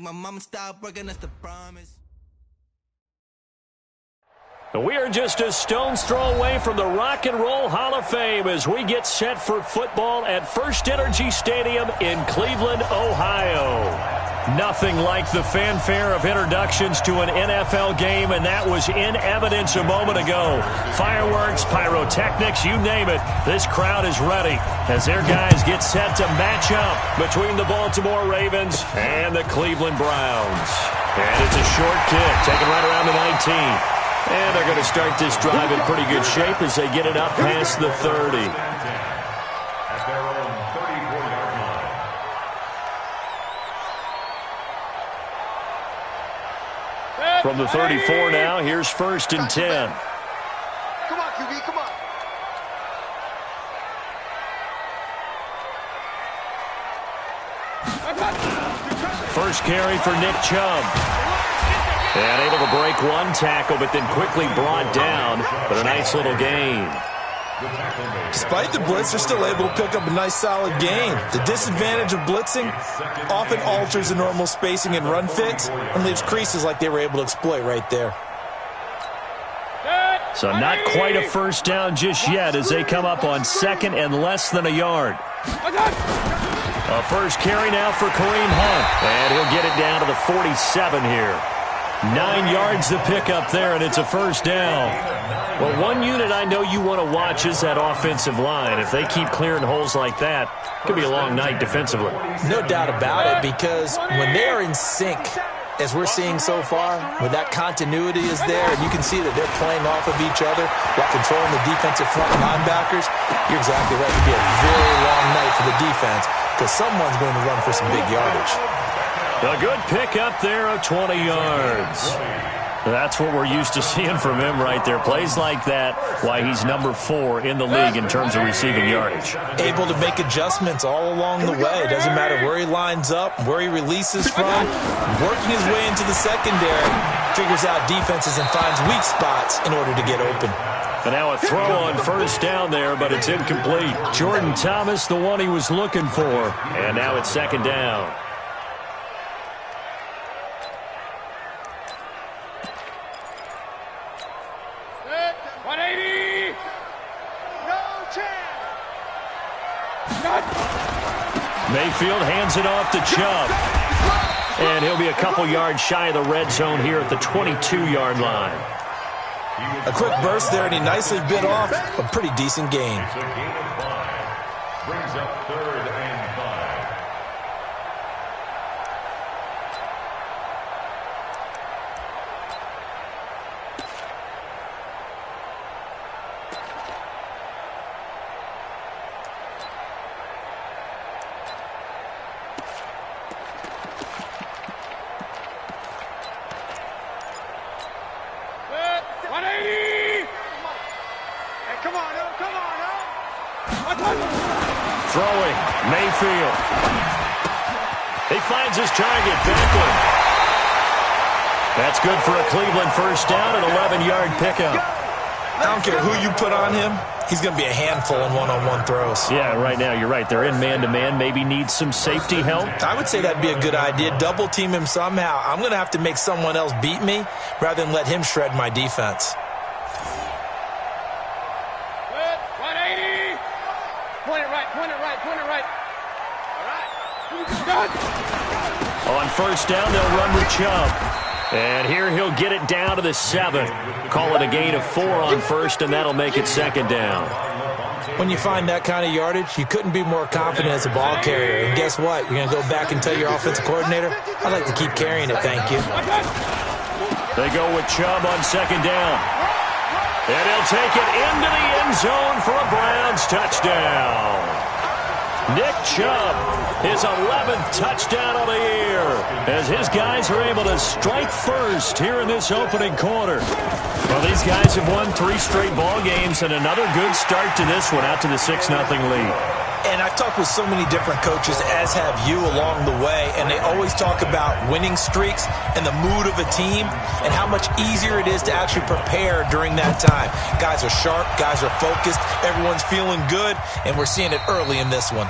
my mama stopped working, that's the promise. We are just a stone's throw away from the Rock and Roll Hall of Fame as we get set for football at First Energy Stadium in Cleveland, Ohio. Nothing like the fanfare of introductions to an NFL game, and that was in evidence a moment ago. Fireworks, pyrotechnics, you name it. This crowd is ready as their guys get set to match up between the Baltimore Ravens and the Cleveland Browns. And it's a short kick, taken right around the 19. And they're going to start this drive in pretty good shape as they get it up past the 30. At their own 34-yard line. From the 34 now, here's 1st and 10. Come on, QB, come on. First carry for Nick Chubb. And able to break one tackle, but then quickly brought down. But a nice little gain. Despite the blitz, they're still able to pick up a nice, solid gain. The disadvantage of blitzing often alters the normal spacing and run fits and leaves creases like they were able to exploit right there. So not quite a first down just yet as they come up on 2nd and less than a yard. A first carry now for Kareem Hunt. And he'll get it down to the 47 here. 9 yards to pick up there, and it's a first down. Well, one unit I know you want to watch is that offensive line. If they keep clearing holes like that, it could be a long night defensively. No doubt about it, because when they are in sync, as we're seeing so far, when that continuity is there, and you can see that they're playing off of each other while controlling the defensive front linebackers, you're exactly right. It could be a very long night for the defense because someone's going to run for some big yardage. A good pick up there of 20 yards. That's what we're used to seeing from him right there. Plays like that, why he's number 4 in the league in terms of receiving yardage. Able to make adjustments all along the way. It doesn't matter where he lines up, where he releases from. Working his way into the secondary, figures out defenses and finds weak spots in order to get open. And now a throw on first down there, but it's incomplete. Jordan Thomas, the one he was looking for. And now it's 2nd down. Mayfield hands it off to Chubb. And he'll be a couple yards shy of the red zone here at the 22-yard line. A quick burst there, and he nicely bit off a pretty decent gain. It's a gain of 5. Brings up 3rd and 5. Throwing, Mayfield. He finds his target, Beckley. That's good for a Cleveland first down, an 11-yard pickup. I don't care who you put on him, he's going to be a handful in one-on-one throws. Yeah, right now, you're right. They're in man-to-man, maybe need some safety help. I would say that'd be a good idea. Double team him somehow. I'm going to have to make someone else beat me rather than let him shred my defense. On first down, they'll run with Chubb. And here he'll get it down to the 7. Call it a gain of 4 on first, and that'll make it 2nd down. When you find that kind of yardage, you couldn't be more confident as a ball carrier. And guess what? You're going to go back and tell your offensive coordinator, I'd like to keep carrying it, thank you. They go with Chubb on 2nd down. And he'll take it into the end zone for a Browns touchdown. Nick Chubb, his 11th touchdown of the year, as his guys are able to strike first here in this opening quarter. Well, these guys have won 3 straight ball games, and another good start to this one, out to the 6-0 lead. And I've talked with so many different coaches, as have you, along the way, and they always talk about winning streaks and the mood of a team and how much easier it is to actually prepare during that time. Guys are sharp, guys are focused, everyone's feeling good, and we're seeing it early in this one.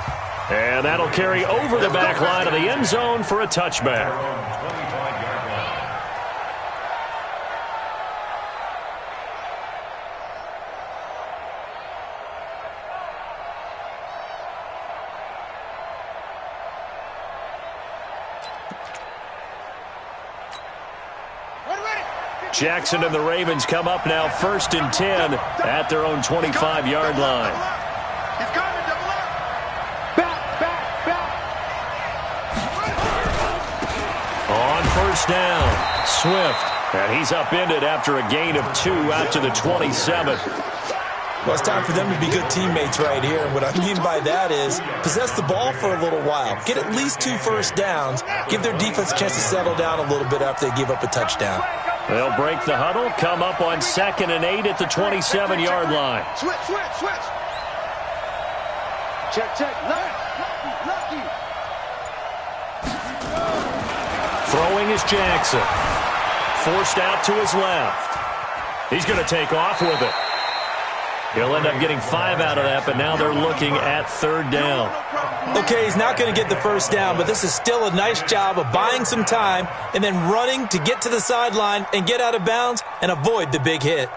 And that'll carry over the back line of the end zone for a touchback. Jackson and the Ravens come up now 1st and 10 at their own 25-yard line. He's coming, double up. Back. On 1st down, Swift. And he's upended after a gain of 2 out to the 27. Well, it's time for them to be good teammates right here. And what I mean by that is possess the ball for a little while. Get at least 2 first downs. Give their defense a chance to settle down a little bit after they give up a touchdown. They'll break the huddle, come up on 2nd and 8 at the 27-yard line. Switch. Check. Lucky. Throwing is Jackson. Forced out to his left. He's going to take off with it. He'll end up getting 5 out of that, but now they're looking at 3rd down. Okay, he's not going to get the first down, but this is still a nice job of buying some time and then running to get to the sideline and get out of bounds and avoid the big hit.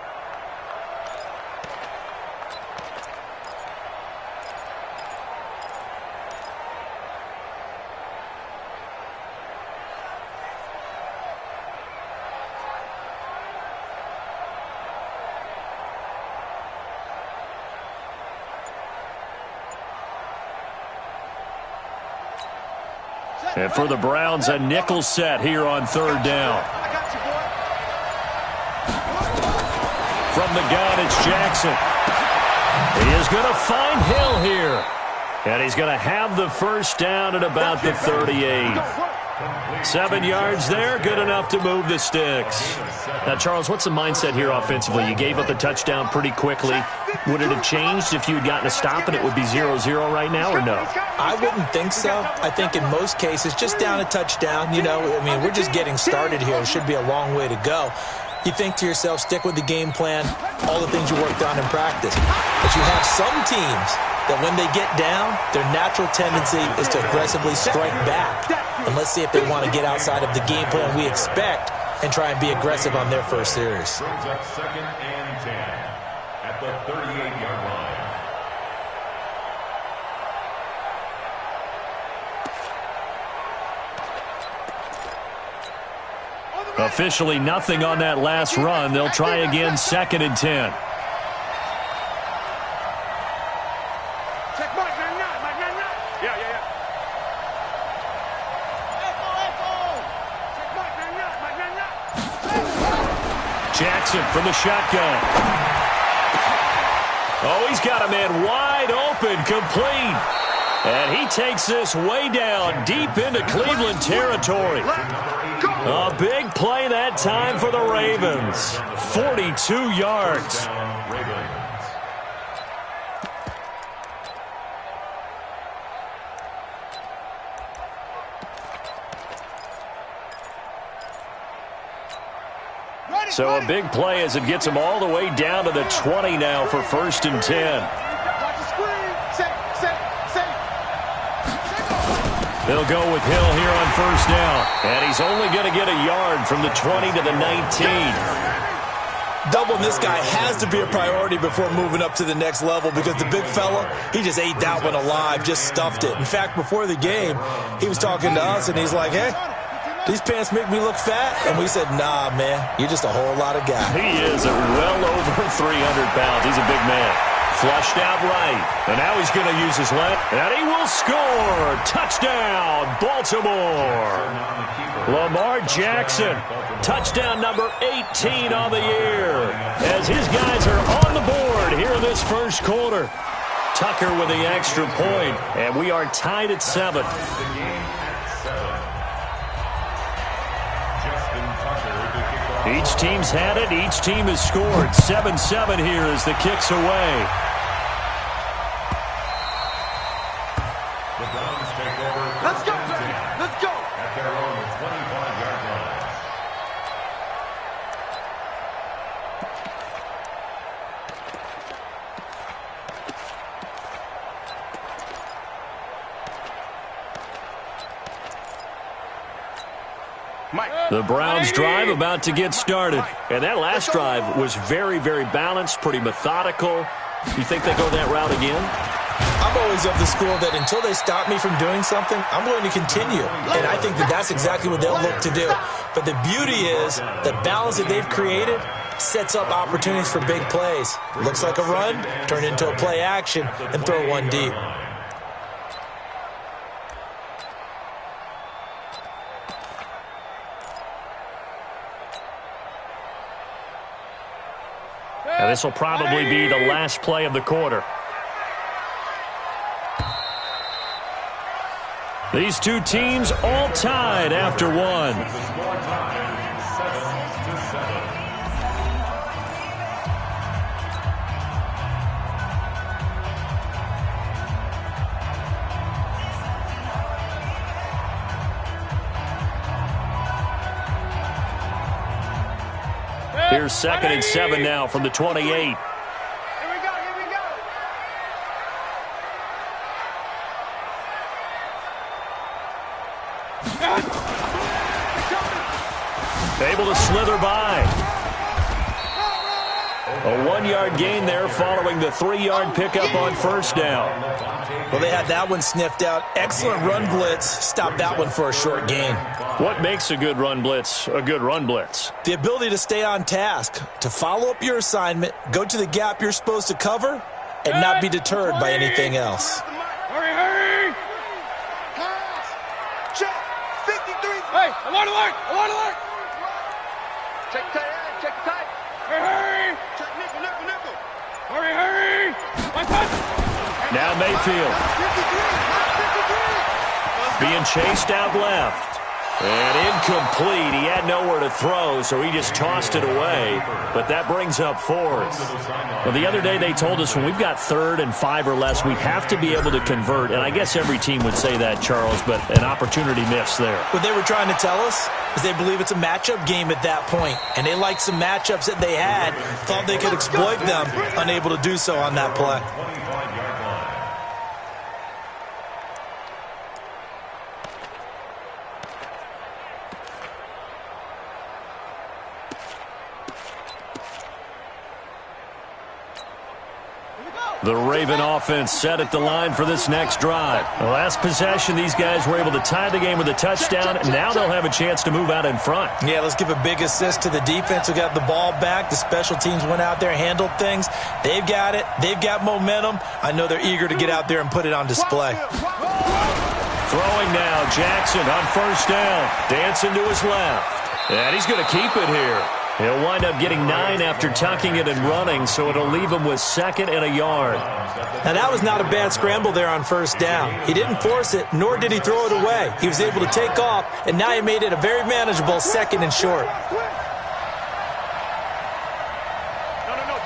And for the Browns, a nickel set here on 3rd down. From the gun, it's Jackson. He is going to find Hill here. And he's going to have the first down at about the 38. 7 yards there, good enough to move the sticks. Now, Charles, what's the mindset here offensively? You gave up the touchdown pretty quickly. Would it have changed if you had gotten a stop and it would be 0-0 right now, or no? I wouldn't think so. I think in most cases, just down a touchdown, we're just getting started here. It should be a long way to go. You think to yourself, stick with the game plan, all the things you worked on in practice. But you have some teams that when they get down, their natural tendency is to aggressively strike back. And let's see if they want to get outside of the game plan we expect and try and be aggressive on their first series. Brings up 2nd and 10 at the 38-yard line. Officially nothing on that last run. They'll try again 2nd and 10. Jackson from the shotgun. Oh, he's got a man wide open, complete. And he takes this way down, deep into Cleveland territory. A big play that time for the Ravens. 42 yards. So a big play as it gets him all the way down to the 20 now for 1st and 10. They'll go with Hill here on 1st down. And he's only going to get a yard from the 20 to the 19. Doubling this guy has to be a priority before moving up to the next level because the big fella, he just ate that one alive, just stuffed it. In fact, before the game, he was talking to us, and he's like, hey, these pants make me look fat? And we said, nah, man, you're just a whole lot of guy. He is well over 300 pounds. He's a big man. Flushed out right. And now he's going to use his left. And he will score. Touchdown, Baltimore. Lamar Jackson. Touchdown number 18 on the year. As his guys are on the board here in this first quarter. Tucker with the extra point. And we are tied at 7. Each team's had it. Each team has scored. 7-7 here as the kick's away. The Browns take over. Let's go. At their own 25-yard line. The Browns drive about to get started. And that last drive was very, very balanced, pretty methodical. You think they go that route again? I'm always of the school that until they stop me from doing something, I'm going to continue. And I think that that's exactly what they'll look to do. But the beauty is the balance that they've created sets up opportunities for big plays. Looks like a run, turn into a play action, and throw one deep. Now this will probably be the last play of the quarter. These two teams all tied after one. Here's 2nd and 7 now from the 28. Here we go. Able to slither by. A 1-yard gain there following the 3-yard pickup on first down. Well, they had that one sniffed out. Excellent run blitz. Stopped that one for a short gain. What makes a good run blitz a good run blitz? The ability to stay on task, to follow up your assignment, go to the gap you're supposed to cover, and not be deterred by anything else. Hurry! Pass! Check! 53! Hey, alert! Check tight! Hurry! Check nickel! Hurry! My touch! Now Mayfield. Being chased out left. And incomplete. He had nowhere to throw, so he just tossed it away. But that brings up 4th. Well, the other day they told us when we've got 3rd and 5 or less, we have to be able to convert. And I guess every team would say that, Charles, but an opportunity missed there. What they were trying to tell us is they believe it's a matchup game at that point. And they liked some matchups that they had, thought they could exploit them, unable to do so on that play. The Raven offense set at the line for this next drive. The last possession, these guys were able to tie the game with a touchdown. Now they'll have a chance to move out in front. Yeah, let's give a big assist to the defense who got the ball back. The special teams went out there, handled things. They've got it. They've got momentum. I know they're eager to get out there and put it on display. Throwing now, Jackson on first down. Dancing to his left. And he's going to keep it here. He'll wind up getting 9 after tucking it and running, so it'll leave him with 2nd and a yard. Now, that was not a bad scramble there on first down. He didn't force it, nor did he throw it away. He was able to take off, and now he made it a very manageable 2nd and short. No,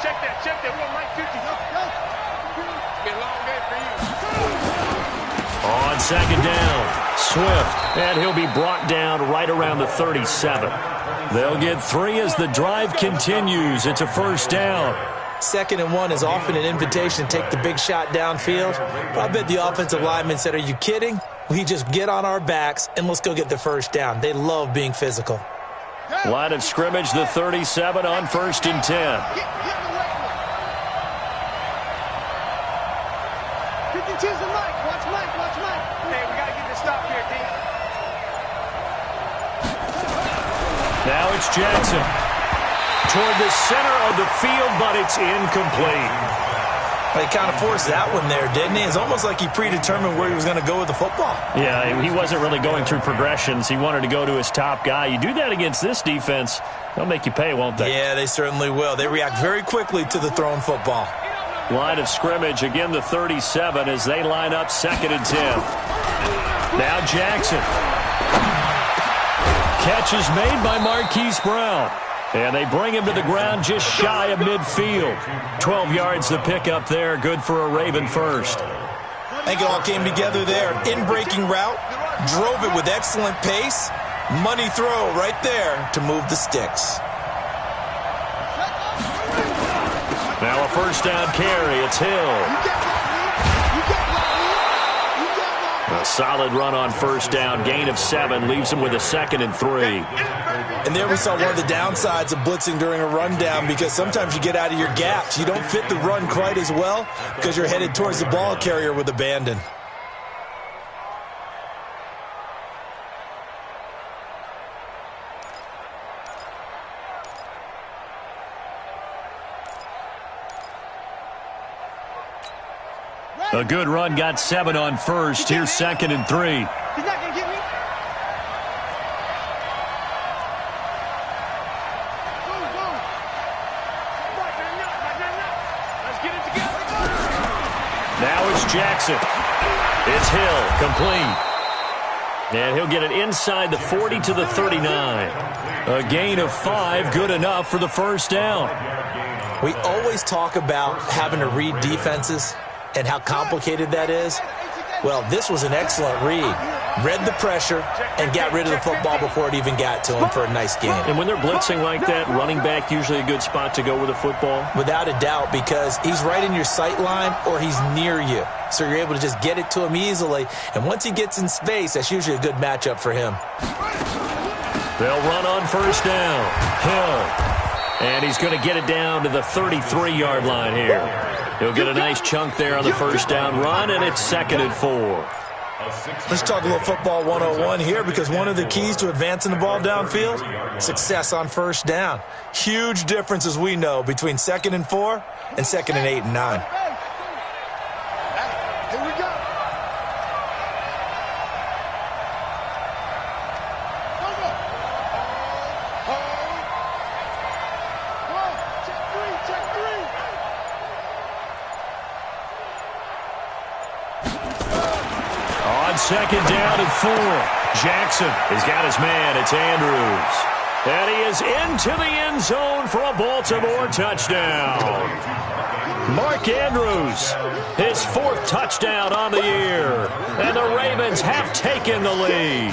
check that. We don't like 50. It's been a long day for you. On 2nd down, Swift, and he'll be brought down right around the 37. They'll get 3 as the drive continues. It's a first down. 2nd and 1 is often an invitation to take the big shot downfield. But I bet the offensive lineman said, are you kidding? We just get on our backs and let's go get the first down. They love being physical. Line of scrimmage, the 37 on 1st and 10. 52's the Mike. Watch Mike. Hey, we got to get this stop here, D. Now it's Jackson. Toward the center of the field, but it's incomplete. Well, he kind of forced that one there, didn't he? It's almost like he predetermined where he was going to go with the football. Yeah, he wasn't really going through progressions. He wanted to go to his top guy. You do that against this defense, they'll make you pay, won't they? Yeah, they certainly will. They react very quickly to the thrown football. Line of scrimmage, again the 37 as they line up 2nd and 10. Now Jackson. Catch is made by Marquise Brown. And they bring him to the ground just shy of midfield. 12 yards the pickup there. Good for a Raven first. I think it all came together there. In-breaking route. Drove it with excellent pace. Money throw right there to move the sticks. Now a first down carry. It's Hill. A solid run on first down. Gain of 7 leaves him with a 2nd and 3. And there we saw one of the downsides of blitzing during a rundown, because sometimes you get out of your gaps. You don't fit the run quite as well because you're headed towards the ball carrier with abandon. A good run got 7 on first. Here's 2nd and 3. He's not going to get me. Go. Let's get it together. Now it's Jackson. It's Hill, complete. And he'll get it inside the 40 to the 39. A gain of 5, good enough for the first down. We always talk about having to read defenses and how complicated that is. Well, this was an excellent read. Read the pressure and got rid of the football before it even got to him for a nice gain. And when they're blitzing like that, running back usually a good spot to go with the football? Without a doubt, because he's right in your sight line or he's near you. So you're able to just get it to him easily. And once he gets in space, that's usually a good matchup for him. They'll run on first down. Hill. And he's going to get it down to the 33-yard line here. He'll get a nice chunk there on the first down run, and it's 2nd and 4. Let's talk a little football 101 here, because one of the keys to advancing the ball downfield, success on first down. Huge difference, as we know, between 2nd and 4 and 2nd and 8 and 9. Here we go. On 2nd down and 4, Jackson has got his man. It's Andrews. And he is into the end zone for a Baltimore touchdown. Mark Andrews, his 4th touchdown on the year. And the Ravens have taken the lead.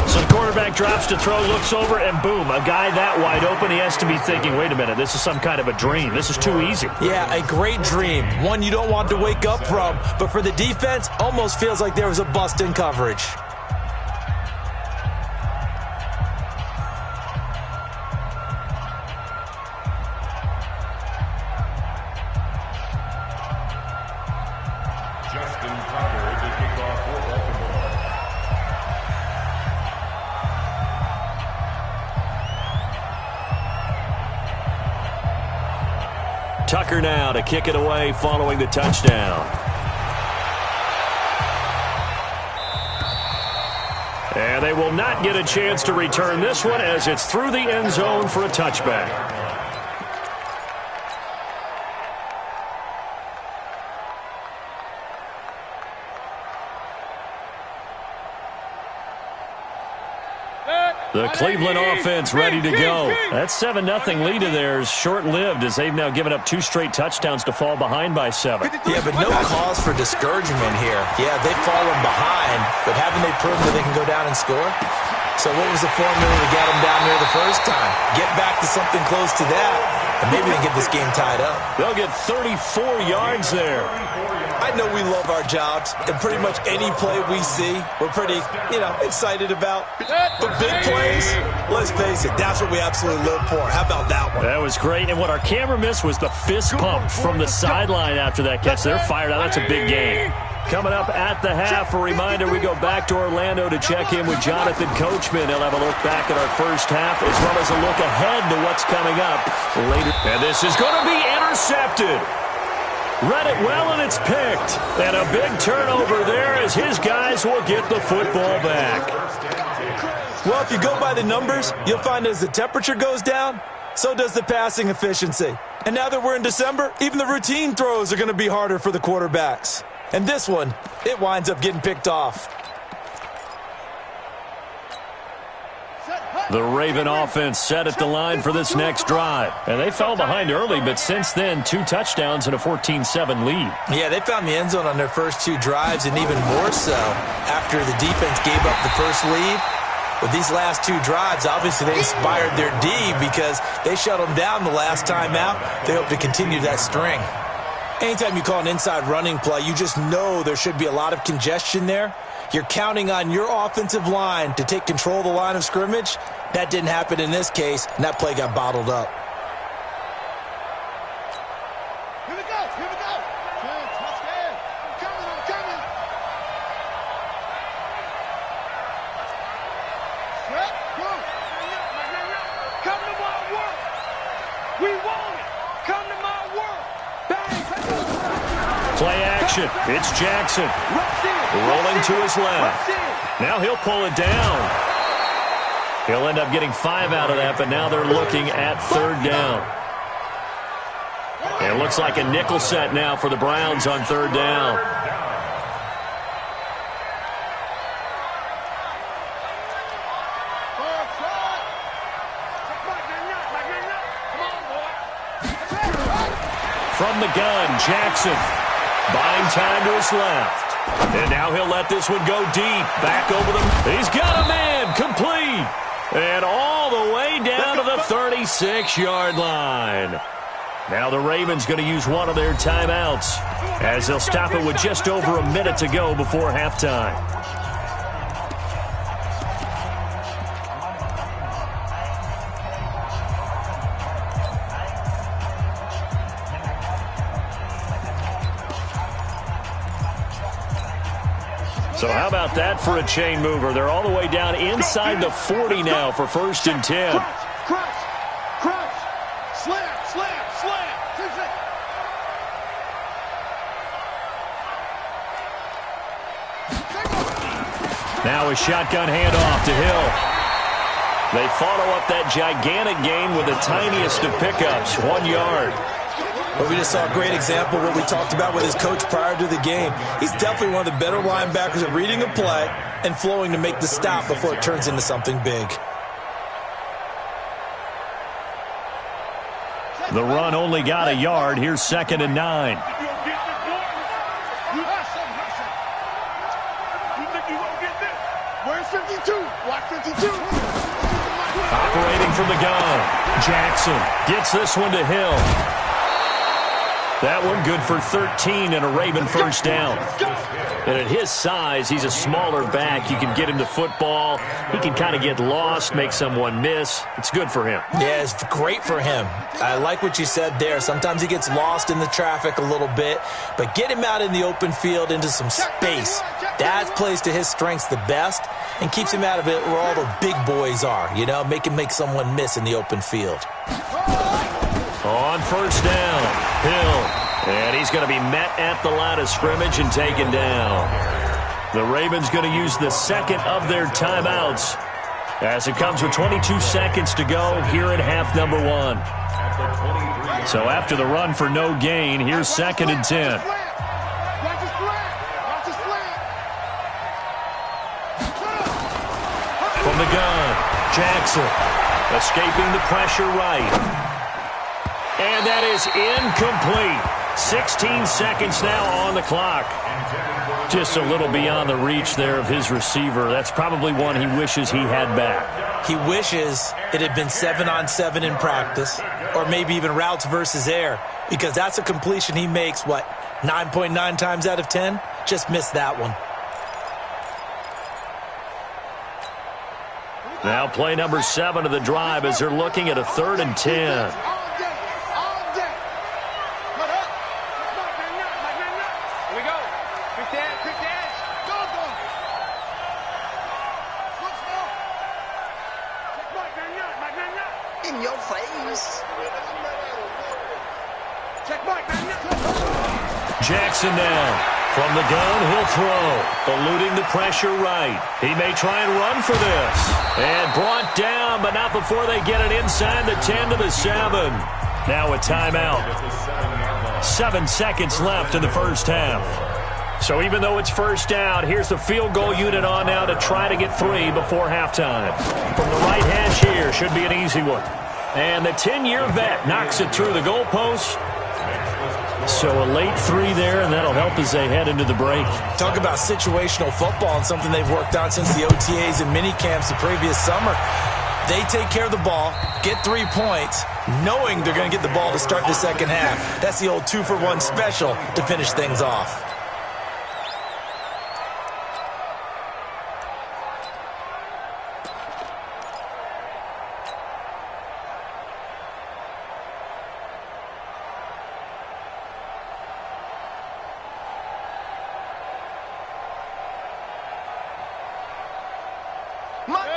So the quarterback drops to throw, looks over, and boom, a guy that wide open. He has to be thinking, wait a minute, this is some kind of a dream. This is too easy. Yeah, a great dream. One you don't want to wake up from. But for the defense, almost feels like there was a bust in coverage. Tucker now to kick it away following the touchdown. And they will not get a chance to return this one as it's through the end zone for a touchback. The Cleveland offense ready to go. That 7-0 lead of theirs short-lived as they've now given up 2 straight touchdowns to fall behind by 7. Yeah, but no cause for discouragement here. Yeah, they've fallen behind, but haven't they proven that they can go down and score? So what was the formula to get them down there the first time? Get back to something close to that, and maybe they can get this game tied up. They'll get 34 yards there. I know we love our jobs, and pretty much any play we see, we're pretty, excited about. But big plays, let's face it, that's what we absolutely live for. How about that one? That was great, and what our camera missed was the fist pump from the sideline after that catch. They're fired out. That's a big game. Coming up at the half, a reminder, we go back to Orlando to check in with Jonathan Coachman. He'll have a look back at our first half as well as a look ahead to what's coming up later. And this is going to be intercepted. Read it well, and it's picked. And a big turnover there as his guys will get the football back. Well, if you go by the numbers, you'll find as the temperature goes down, so does the passing efficiency. And now that we're in December, even the routine throws are going to be harder for the quarterbacks. And this one, it winds up getting picked off. The Raven offense set at the line for this next drive. And they fell behind early, but since then, 2 touchdowns and a 14-7 lead. Yeah, they found the end zone on their first 2 drives, and even more so after the defense gave up the first lead. But these last 2 drives, obviously they inspired their D because they shut them down the last time out. They hope to continue that string. Anytime you call an inside running play, you just know there should be a lot of congestion there. You're counting on your offensive line to take control of the line of scrimmage. That didn't happen in this case, and that play got bottled up. Here we go. Touchdown. I'm coming. Strap, go. Come to my work. We want it. Come to my work. Bang. Play action. It's Jackson. Rolling to his left. Now he'll pull it down. He'll end up getting 5 out of that, but now they're looking at 3rd down. It looks like a nickel set now for the Browns on 3rd down. From the gun, Jackson buying time to his left. And now he'll let this one go deep. Back over them. He's got a man. Complete. And all the way down to the 36-yard line. Now the Ravens going to use one of their timeouts as they'll stop it with just over a minute to go before halftime. So how about that for a chain mover? They're all the way down inside the 40 now for 1st and 10. Crunch. Slam. Now a shotgun handoff to Hill. They follow up that gigantic gain with the tiniest of pickups, 1 yard. But we just saw a great example of what we talked about with his coach prior to the game. He's definitely one of the better linebackers at reading a play and flowing to make the stop before it turns into something big. The run only got a yard. Here's 2nd and 9. Where's 52? Watch 52. Operating from the gun. Jackson gets this one to Hill. That one good for 13 and a Raven 1st down. And at his size, he's a smaller back. You can get him to football. He can kind of get lost, make someone miss. It's good for him. Yeah, it's great for him. I like what you said there. Sometimes he gets lost in the traffic a little bit, but get him out in the open field into some space. That plays to his strengths the best and keeps him out of it where all the big boys are, you know, make someone miss in the open field. On 1st down, Hill. And he's going to be met at the line of scrimmage and taken down. The Ravens going to use the 2nd of their timeouts as it comes with 22 seconds to go here in half number 1. So after the run for no gain, here's 2nd and 10. From the gun, Jackson escaping the pressure right. And that is incomplete. 16 seconds now on the clock. Just a little beyond the reach there of his receiver. That's probably one he wishes he had back. He wishes it had been 7-on-7 in practice, or maybe even routes versus air, because that's a completion he makes, 9.9 times out of 10? Just missed that one. Now play number 7 of the drive as they're looking at a 3rd and 10. In your face. Jackson now. From the gun, he'll throw. Eluding the pressure right. He may try and run for this. And brought down, but not before they get it inside the 10 to the 7. Now a timeout. 7 seconds left in the 1st half. So even though it's 1st down, here's the field goal unit on now to try to get 3 before halftime. From the right hash here, should be an easy one. And the 10-year vet knocks it through the goalpost. So a late 3 there, and that'll help as they head into the break. Talk about situational football and something they've worked on since the OTAs and mini camps the previous summer. They take care of the ball, get 3 points, knowing they're going to get the ball to start the second half. That's the old 2-for-1 special to finish things off.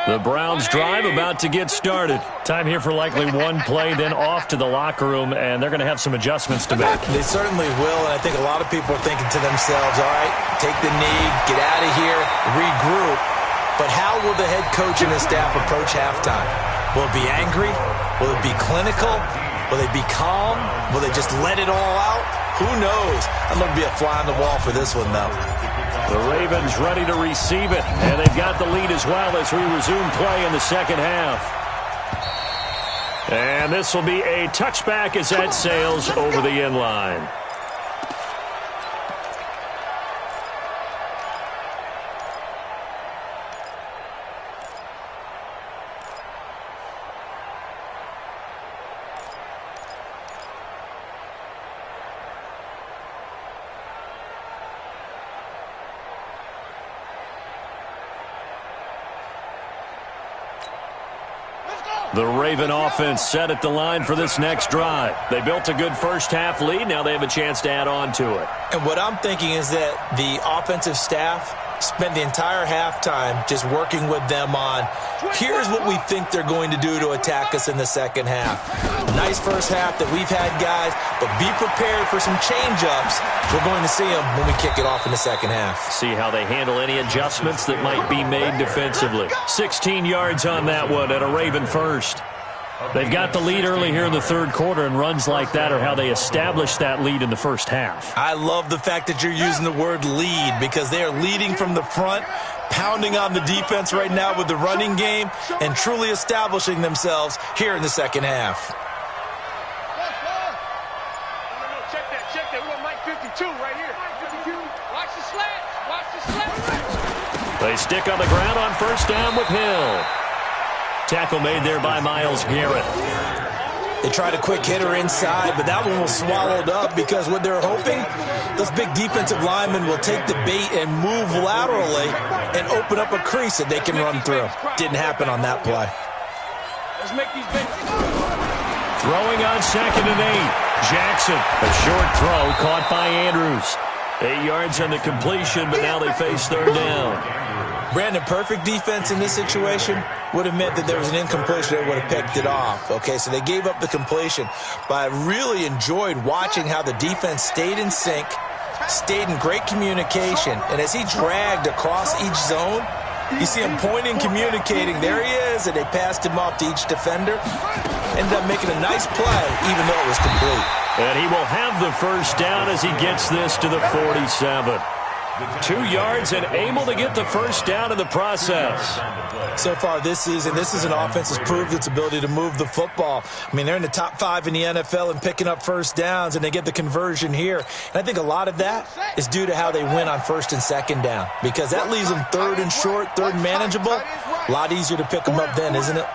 The Browns drive about to get started. Time here for likely one play, then off to the locker room, and they're going to have some adjustments to make. They certainly will, and I think a lot of people are thinking to themselves, all right, take the knee, get out of here, regroup. But how will the head coach and his staff approach halftime? Will it be angry? Will it be clinical? Will they be calm? Will they just let it all out? Who knows? I'm going to be a fly on the wall for this one, though. The Ravens ready to receive it, and they've got the lead as well as we resume play in the second half. And this will be a touchback as that sails over the end line. The Raven offense set at the line for this next drive. They built a good first-half lead. Now they have a chance to add on to it. And what I'm thinking is that the offensive staff spent the entire halftime just working with them on, here's what we think they're going to do to attack us in the second half. Nice first half that we've had, guys, but be prepared for some change-ups. We're going to see them when we kick it off in the second half. See how they handle any adjustments that might be made defensively. 16 yards on that one at a Raven first. They've got the lead early here in the third quarter, and runs like that are how they establish that lead in the first half. I love the fact that you're using the word lead because they are leading from the front, pounding on the defense right now with the running game, and truly establishing themselves here in the second half. Check that. We want Mike 52 right here. Watch the slats. Watch the slats. They stick on the ground on first down with Hill. Tackle made there by Myles Garrett. They tried a quick hitter inside, but that one was swallowed up because what they're hoping, those big defensive linemen will take the bait and move laterally and open up a crease that they can run through. Didn't happen on that play. Let's make these baits. Throwing on 2nd and 8. Jackson, a short throw caught by Andrews. 8 yards on the completion, but now they face third down. Brandon, perfect defense in this situation would have meant that there was an incompletion that would have picked it off. Okay, so they gave up the completion, but I really enjoyed watching how the defense stayed in sync, stayed in great communication, and as he dragged across each zone, you see him pointing, communicating. There he is, and they passed him off to each defender. Ended up making a nice play, even though it was complete. And he will have the first down as he gets this to the 47. 2 yards and able to get the first down in the process. So far this season, this is an offense that's proved its ability to move the football. I mean, they're in the top 5 in the NFL in picking up first downs, and they get the conversion here. And I think a lot of that is due to how they win on first and second down, because that leaves them third and short, third and manageable. A lot easier to pick them up then, isn't it?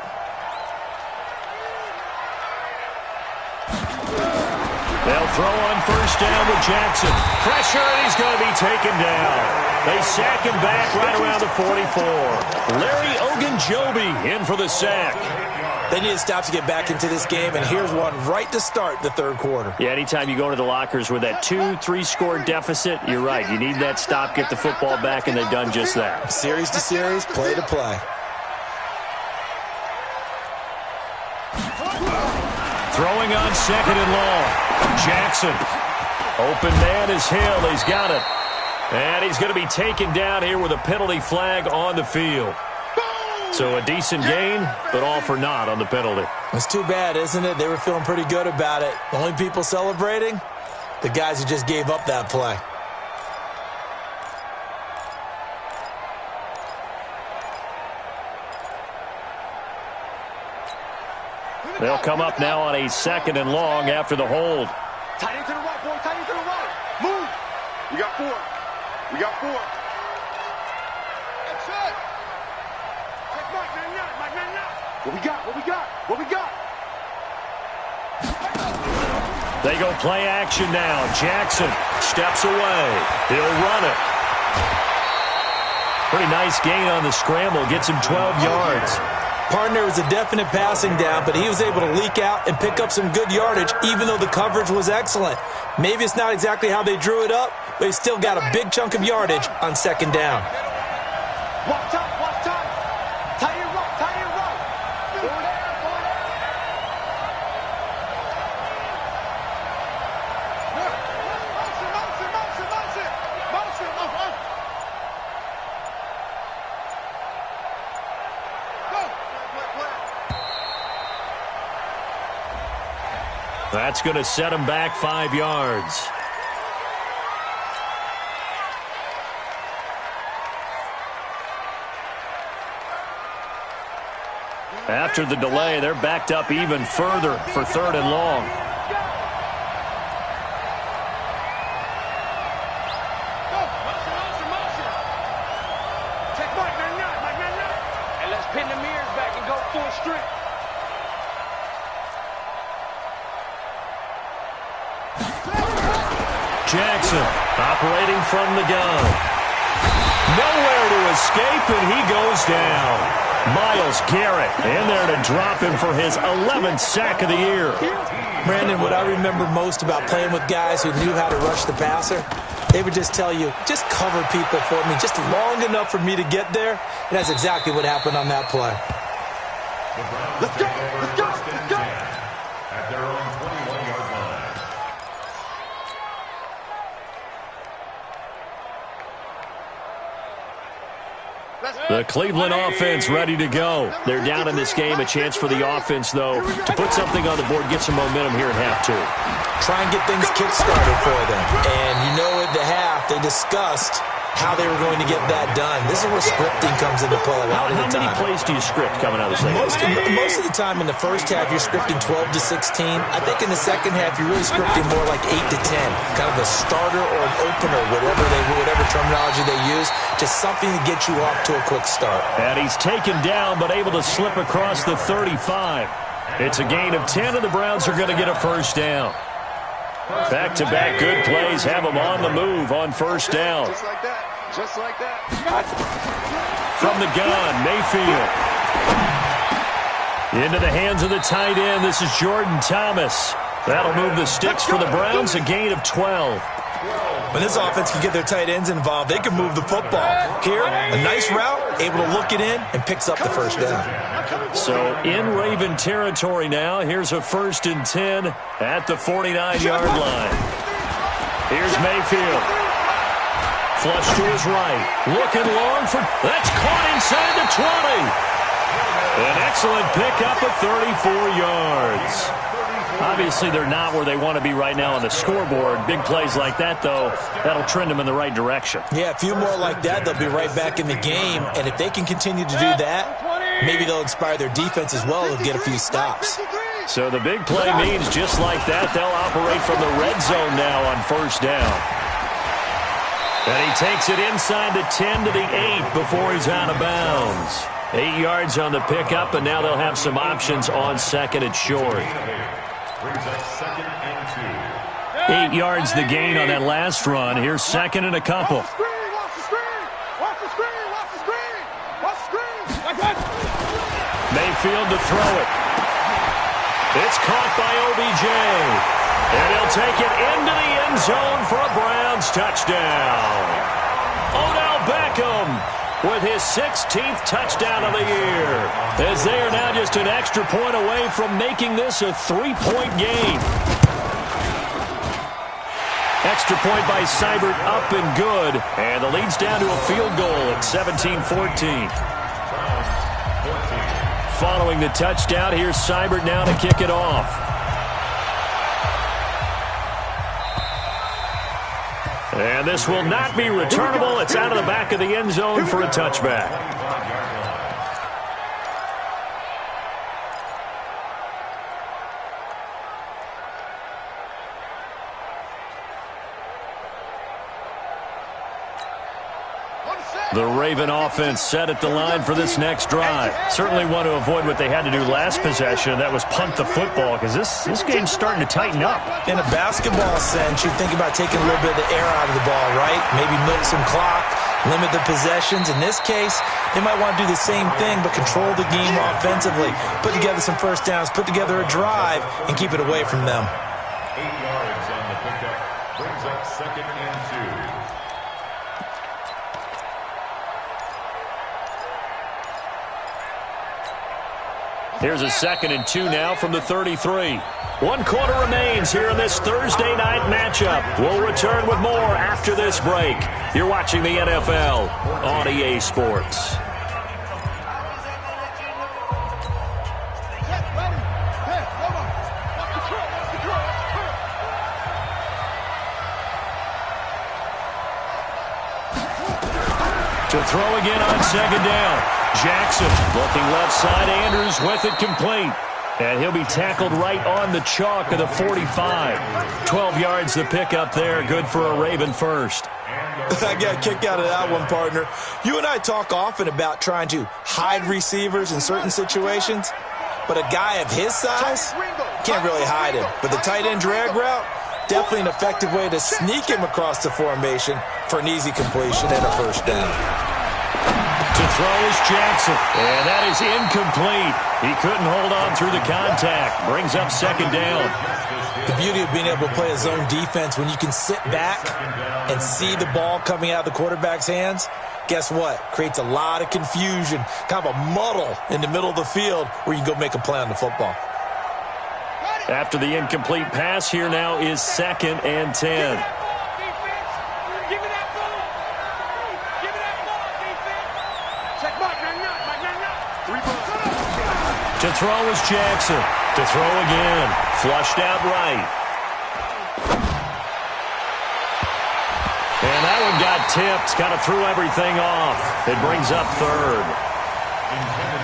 They'll throw on first down with Jackson. Pressure, and he's going to be taken down. They sack him back right around the 44. Larry Ogunjobi in for the sack. They need to stop to get back into this game, and here's one right to start the third quarter. Yeah, anytime you go to the lockers with that 2-3 score deficit, you're right. You need that stop, get the football back, and they've done just that. Series to series, play to play. Throwing on 2nd and long. Jackson. Open man is Hill. He's got it. And he's going to be taken down here with a penalty flag on the field. So a decent gain, but all for naught on the penalty. It's too bad, isn't it? They were feeling pretty good about it. The only people celebrating, the guys who just gave up that play. They'll come up now on a 2nd and long after the hold. Tight into the right, boy. Tight into the right. Move. We got 4. We got 4. That's it. Check Mike 99. Mike 99. What we got? What we got? What we got? They go play action now. Jackson steps away. He'll run it. Pretty nice gain on the scramble. Gets him 12 yards. Partner was a definite passing down, but he was able to leak out and pick up some good yardage, even though the coverage was excellent. Maybe it's not exactly how they drew it up, but he still got a big chunk of yardage on second down. Walk time, walk time. Tie your rope, tie your rope. Go there, go there. Motion, motion, motion, motion. Motion, motion. Go. That's going to set him back 5 yards. After the delay, they're backed up even further for 3rd and long. Check Mike, not. And let's pin the mirrors back and go full strength. Jackson operating from the gun. Nowhere to escape, and he goes down. Myles Garrett in there to drop him for his 11th sack of the year. Brandon, what I remember most about playing with guys who knew how to rush the passer, they would just tell you, just cover people for me, just long enough for me to get there. And that's exactly what happened on that play. Let's go, let's go, let's go. At their own 21-yard line. The Cleveland offense ready to go. They're down in this game. A chance for the offense, though, to put something on the board, get some momentum here at half 2. Try and get things kick-started for them. And you know at the half, they discussed how they were going to get that done. This is where scripting comes into play a lot of the time. How many plays do you script coming out of the second half? Most of the time in the first half, you're scripting 12 to 16. I think in the second half, you're really scripting more like 8 to 10. Kind of a starter or an opener, whatever terminology they use. Just something to get you off to a quick start. And he's taken down, but able to slip across the 35. It's a gain of 10, and the Browns are going to get a first down. Back-to-back good plays have them on the move on first down. Just like that. Just like that. From the gun, Mayfield. Into the hands of the tight end. This is Jordan Thomas. That'll move the sticks for the Browns, a gain of 12. When this offense can get their tight ends involved, they can move the football. Here, a nice route, able to look it in, and picks up the first down. So in Raven territory now. Here's a 1st and 10 at the 49-yard line. Here's Mayfield. Flush to his right. Looking long for... That's caught inside the 20. An excellent pickup of 34 yards. Obviously, they're not where they want to be right now on the scoreboard. Big plays like that, though, that'll trend them in the right direction. Yeah, a few more like that, they'll be right back in the game. And if they can continue to do that, maybe they'll inspire their defense as well and get a few stops. So the big play means just like that, they'll operate from the red zone now on first down. And he takes it inside the 10 to the 8 before he's out of bounds. 8 yards on the pickup, and now they'll have some options on second and short. 8 yards the gain on that last run. Here's second and a couple. Watch the screen! Watch the screen! Watch the screen! Watch the screen! Mayfield to throw it. It's caught by OBJ. And he'll take it into the end zone for a Browns touchdown. Odell Beckham with his 16th touchdown of the year, as they are now just an extra point away from making this a 3-point game. Extra point by Seibert, up and good, and the lead's down to a field goal at 17-14. Following the touchdown, here's Seibert now to kick it off. And this will not be returnable. It's out of the back of the end zone for a touchback. The Raven offense set at the line for this next drive. Certainly want to avoid what they had to do last possession. That was punt the football, because this game's starting to tighten up. In a basketball sense, you think about taking a little bit of the air out of the ball, right? Maybe milk some clock, limit the possessions. In this case, they might want to do the same thing, but control the game offensively. Put together some first downs, put together a drive, and keep it away from them. 8 yards on the pickup. Brings up 2nd and 2. Here's a 2nd and 2 now from the 33. 1 quarter remains here in this Thursday night matchup. We'll return with more after this break. You're watching the NFL on EA Sports. To throw again on 2nd down. Jackson looking left side. Andrews with it complete. And he'll be tackled right on the chalk of the 45. 12 yards the pickup there. Good for a Raven first. I got a kick out of that one, partner. You and I talk often about trying to hide receivers in certain situations, but a guy of his size can't really hide him. But the tight end drag route, definitely an effective way to sneak him across the formation for an easy completion and a first down. To throw is Jackson, and that is incomplete. He couldn't hold on through the contact. Brings up 2nd down. The beauty of being able to play a zone defense when you can sit back and see the ball coming out of the quarterback's hands, guess what? Creates a lot of confusion, kind of a muddle in the middle of the field where you can go make a play on the football. After the incomplete pass, here now is 2nd and 10. To throw is Jackson. To throw again. Flushed out right. And that one got tipped. Kind of threw everything off. It brings up 3rd.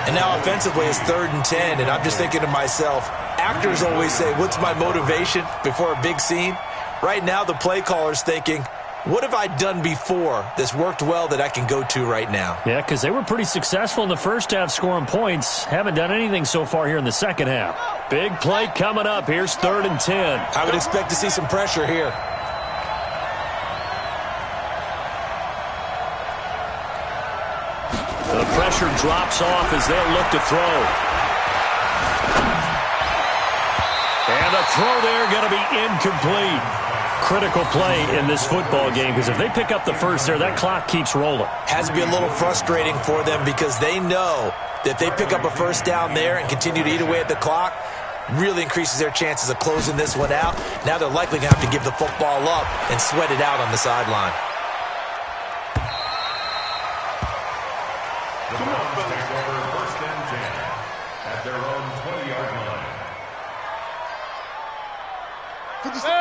And now offensively it's 3rd and 10. And I'm just thinking to myself, actors always say, what's my motivation before a big scene? Right now the play caller's thinking, what have I done before that's worked well that I can go to right now? Yeah, because they were pretty successful in the first half scoring points. Haven't done anything so far here in the second half. Big play coming up. Here's 3rd and 10. I would expect to see some pressure here. The pressure drops off as they'll look to throw. And a throw there going to be incomplete. Critical play in this football game, because if they pick up the first there, that clock keeps rolling. Has to be a little frustrating for them because they know that they pick up a first down there and continue to eat away at the clock, really increases their chances of closing this one out. Now they're likely going to have to give the football up and sweat it out on the sideline. The Browns take over 1st and 10 at their own 20-yard line.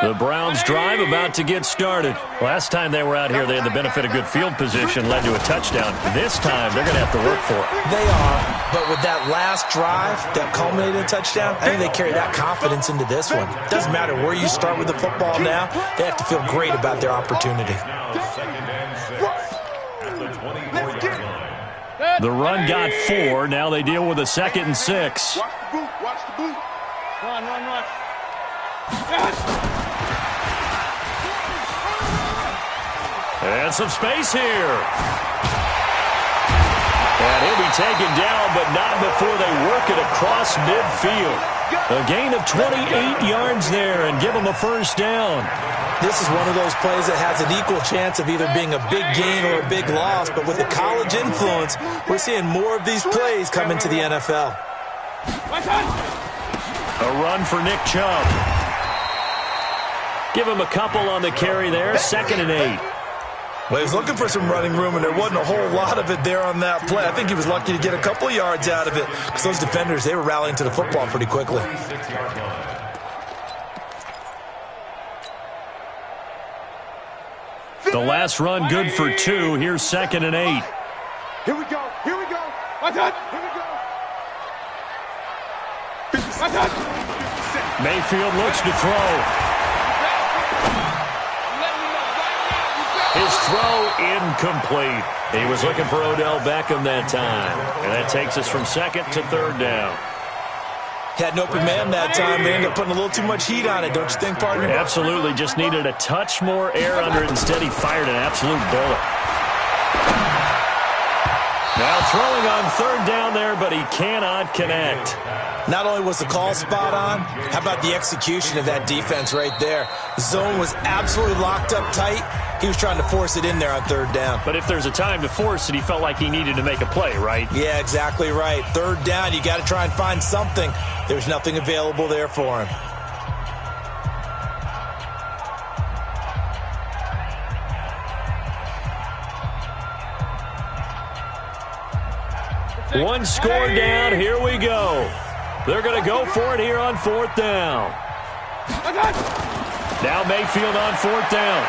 The Browns drive about to get started. Last time they were out here, they had the benefit of good field position, led to a touchdown. This time, they're going to have to work for it. They are, but with that last drive that culminated in a touchdown, I think they carry that confidence into this one. Doesn't matter where you start with the football now, they have to feel great about their opportunity. Now 2nd and 6 at the 24-yard line. The run got 4. Now they deal with a 2nd and 6. Watch the boot. Watch the boot. Run. And some space here. And he'll be taken down, but not before they work it across midfield. A gain of 28 yards there and give them a first down. This is one of those plays that has an equal chance of either being a big gain or a big loss, but with the college influence, we're seeing more of these plays come into the NFL. A run for Nick Chubb. Give him a couple on the carry there, 2nd and 8. Well, he was looking for some running room, and there wasn't a whole lot of it there on that play. I think he was lucky to get a couple of yards out of it because those defenders, they were rallying to the football pretty quickly. The last run good for 2. Here's 2nd and 8. Here we go. Watch out. Here we go. Watch out. Mayfield looks to throw. His throw incomplete. He was looking for Odell Beckham that time. And that takes us from second to third down. Had an open man that time. They ended up putting a little too much heat on it, don't you think, partner? Absolutely. Just needed a touch more air under it. Instead, he fired an absolute bullet. Now throwing on third down there, but he cannot connect. Not only was the call spot on, how about the execution of that defense right there? The zone was absolutely locked up tight. He was trying to force it in there on third down. But if there's a time to force it, he felt like he needed to make a play, right? Yeah, exactly right. Third down, you got to try and find something. There's nothing available there for him. One score down. Here we go. They're going to go for it here on fourth down. Now Mayfield on fourth down.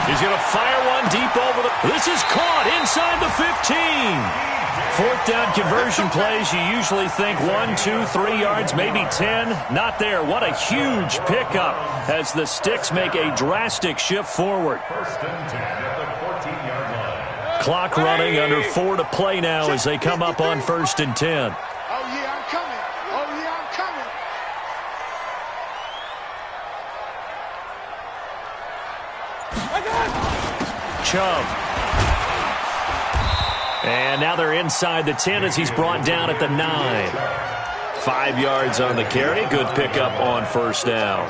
He's going to fire one deep over the... This is caught inside the 15. Fourth down conversion plays, you usually think 1, 2, 3 yards, maybe 10. Not there. What a huge pickup as the Sticks make a drastic shift forward. First and 10 at the 14-yard line. Clock running under 4 to play now as they come up on first and 10. Oh, yeah, I'm coming. Oh, yeah, I'm coming. Chubb. And now they're inside the 10 as he's brought down at the 9. 5 yards on the carry. Good pickup on first down.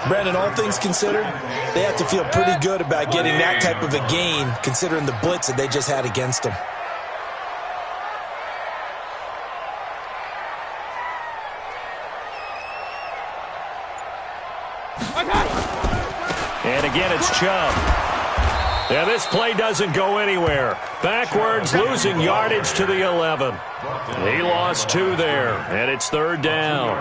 Brandon, all things considered, they have to feel pretty good about getting that type of a gain considering the blitz that they just had against them. And again, it's Chubb. Yeah, this play doesn't go anywhere. Backwards, losing yardage to the 11. He lost 2 there, and it's third down.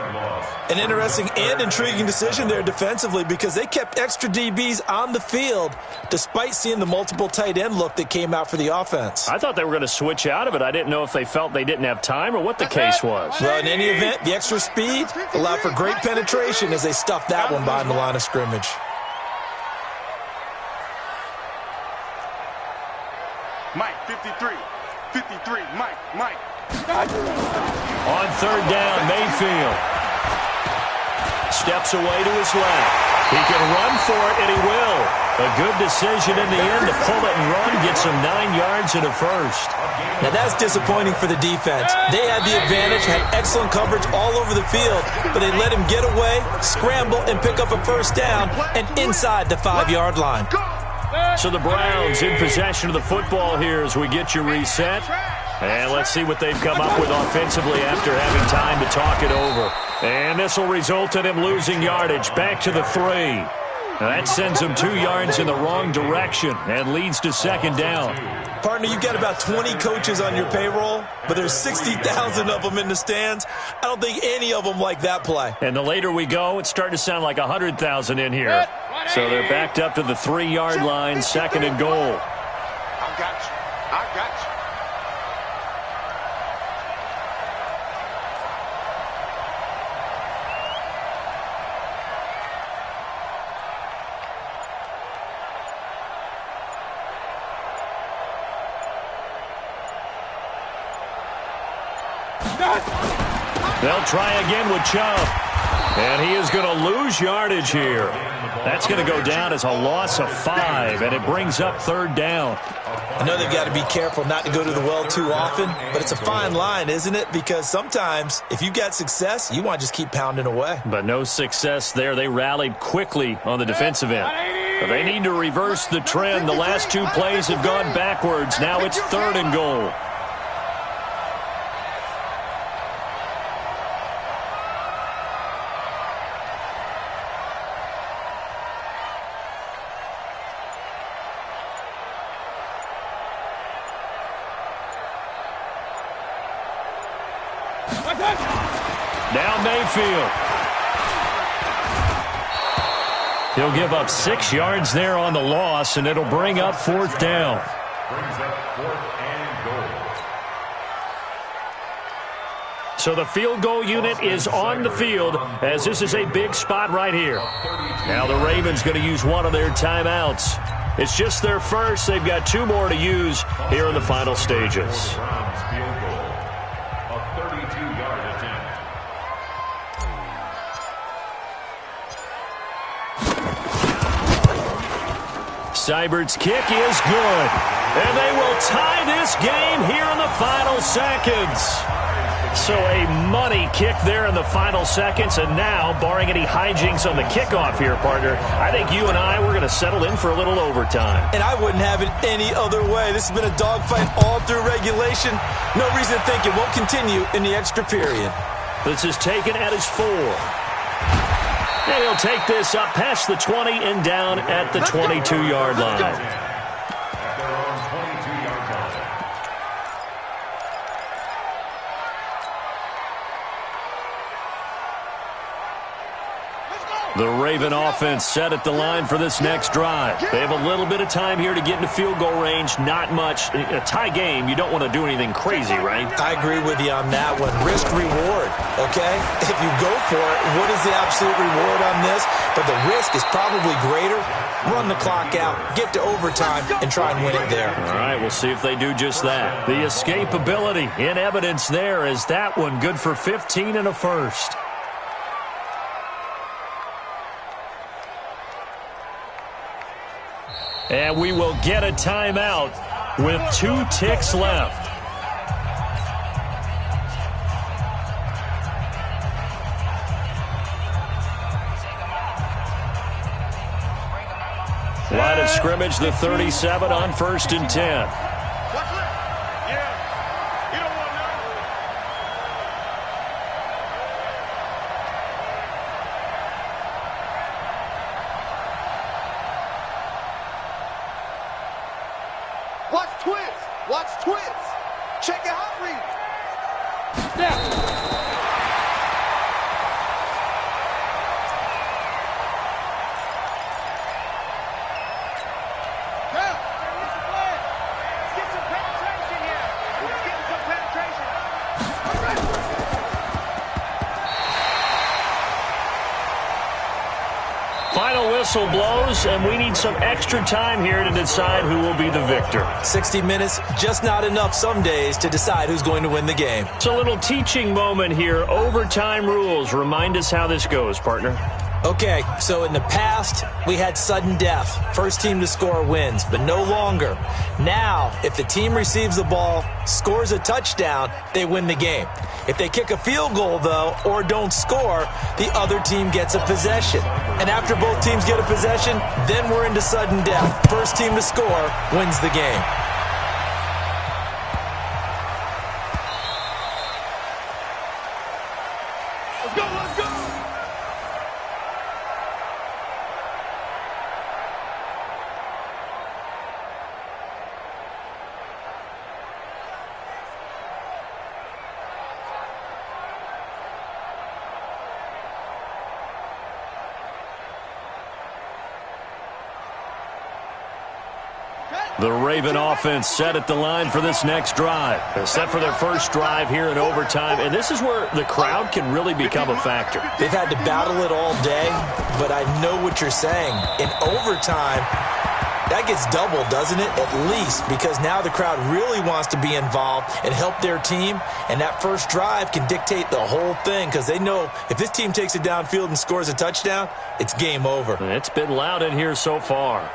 An interesting and intriguing decision there defensively because they kept extra DBs on the field despite seeing the multiple tight end look that came out for the offense. I thought they were going to switch out of it. I didn't know if they felt they didn't have time or what the case was. Well, in any event, the extra speed allowed for great penetration as they stuffed that one behind the line of scrimmage. Mike, 53. 53, Mike. On third down, Mayfield steps away to his left. He can run for it, and he will. A good decision in the end to pull it and run, gets him 9 yards and a first. Now that's disappointing for the defense. They had the advantage, had excellent coverage all over the field, but they let him get away, scramble, and pick up a first down, and inside the 5-yard line. So the Browns in possession of the football here as we get you reset. And let's see what they've come up with offensively after having time to talk it over. And this will result in him losing yardage back to the 3. Now that sends him 2 yards in the wrong direction and leads to second down. Partner, you've got about 20 coaches on your payroll, but there's 60,000 of them in the stands. I don't think any of them like that play. And the later we go, it's starting to sound like 100,000 in here. So they're backed up to the 3-yard line, second and goal. I got you. They'll try again with Chubb. And he is going to lose yardage here. That's going to go down as a loss of 5, and it brings up third down. I know they've got to be careful not to go to the well too often, but it's a fine line, isn't it? Because sometimes if you got success, you want to just keep pounding away. But no success there. They rallied quickly on the defensive end. But they need to reverse the trend. The last 2 plays have gone backwards. Now it's third and goal. Now Mayfield. He'll give up 6 yards there on the loss, and it'll bring up fourth down. Brings up 4th and goal. So the field goal unit is on the field as this is a big spot right here. Now the Ravens going to use one of their timeouts. It's just their first. They've got 2 more to use here in the final stages. Browns field goal. A 32-yard attempt. Seibert's kick is good. And they will tie this game here in the final seconds. So a money kick there in the final seconds. And now, barring any hijinks on the kickoff here, partner, I think you and I, we're going to settle in for a little overtime. And I wouldn't have it any other way. This has been a dogfight all through regulation. No reason to think it won't continue in the extra period. This is taken at his 4. And he'll take this up past the 20 and down at the 22-yard line. At their own 22-yard line. The Raven offense set at the line for this next drive. They have a little bit of time here to get into field goal range. Not much. A tie game, you don't want to do anything crazy, right? I agree with you on that one. Risk reward, okay? If you go for it, what is the absolute reward on this? But the risk is probably greater. Run the clock out, get to overtime, and try and win it there. All right, we'll see if they do just that. The escapability in evidence there is that one good for 15 and a first. And we will get a timeout with 2 ticks left. Line of scrimmage, the 37 on 1st and 10. Watch twist. Watch twist. Check your hot read. Get some penetration here. We're getting some penetration. Final whistle blows, and we need some extra time here to decide who will be the victor. 60 minutes, just not enough some days to decide who's going to win the game. It's a little teaching moment here. Overtime rules. Remind us how this goes, partner. Okay, so in the past, we had sudden death. First team to score wins, but no longer. Now, if the team receives the ball, scores a touchdown, they win the game. If they kick a field goal, though, or don't score, the other team gets a possession. And after both teams get a possession, then we're into sudden death. First team to score wins the game. Let's go, let's go. The Raven offense set at the line for this next drive. They're set for their first drive here in overtime, and this is where the crowd can really become a factor. They've had to battle it all day, but I know what you're saying. In overtime, that gets doubled, doesn't it? At least, because now the crowd really wants to be involved and help their team, and that first drive can dictate the whole thing because they know if this team takes it downfield and scores a touchdown, it's game over. It's been loud in here so far.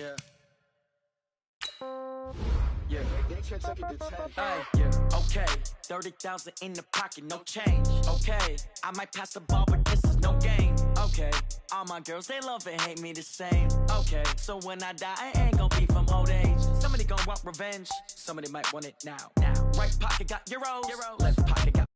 Yeah. Yeah. Yeah. Okay. 30,000 in the pocket, no change. Okay. I might pass the ball, but this is no game. Okay. All my girls, they love and hate me the same. Okay. So when I die, I ain't gonna be from old age. Somebody gonna want revenge. Somebody might want it now. Right pocket got euros. Left pocket got